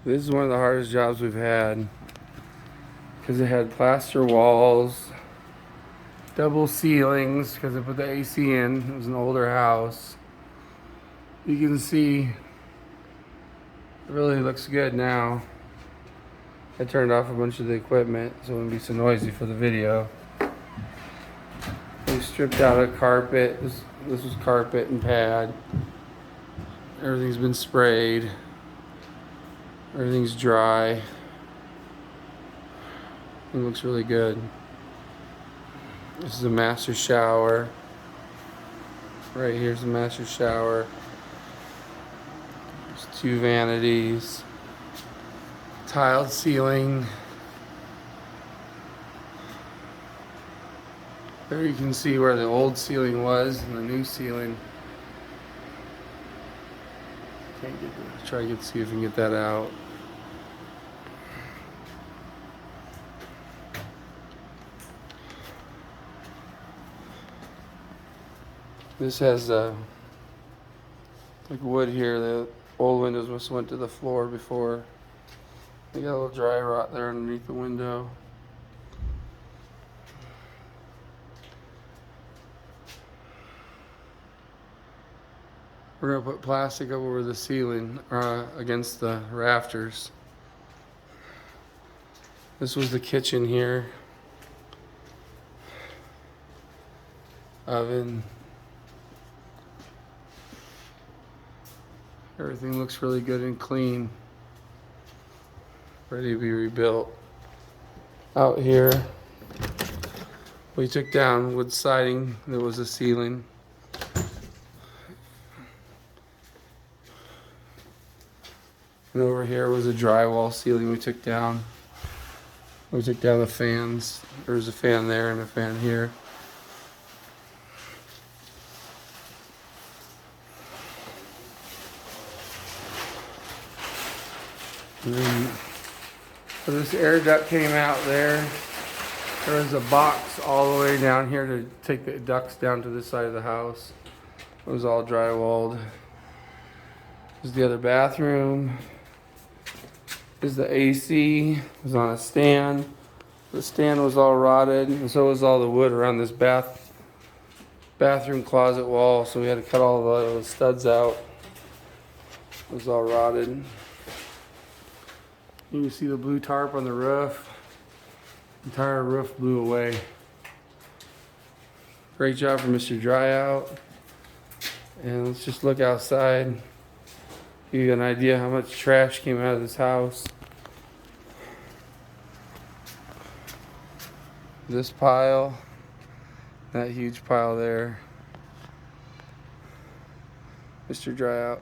This is one of the hardest jobs we've had because it had plaster walls, double ceilings because they put the AC in. It was an older house. You can see it really looks good now. I turned off a bunch of the equipment so it wouldn't be so noisy for the video. We stripped out a carpet. This was carpet and pad. Everything's been sprayed. Everything's dry. It looks really good. This is a master shower. Right here's the master shower. There's 2 vanities. Tiled ceiling. There you can see where the old ceiling was and the new ceiling. Try to see if we can get that out. This has like wood here. The old windows must have went to the floor before. They got a little dry rot there underneath the window. We're gonna put plastic up over the ceiling, against the rafters. This was the kitchen here. Oven. Everything looks really good and clean. Ready to be rebuilt. Out here, we took down wood siding. There was a ceiling. And over here was a drywall ceiling we took down. We took down the fans. There was a fan there and a fan here. And then, so this air duct came out there. There was a box all the way down here to take the ducts down to this side of the house. It was all drywalled. This is the other bathroom. This is the AC. It was on a stand. The stand was all rotted, and so was all the wood around this bathroom closet wall. So we had to cut all the studs out. It was all rotted. You can see the blue tarp on the roof. The entire roof blew away. Great job for Mr. Dryout. And let's just look outside. Give you an idea how much trash came out of this house. This pile, that huge pile there. Mr. Dryout.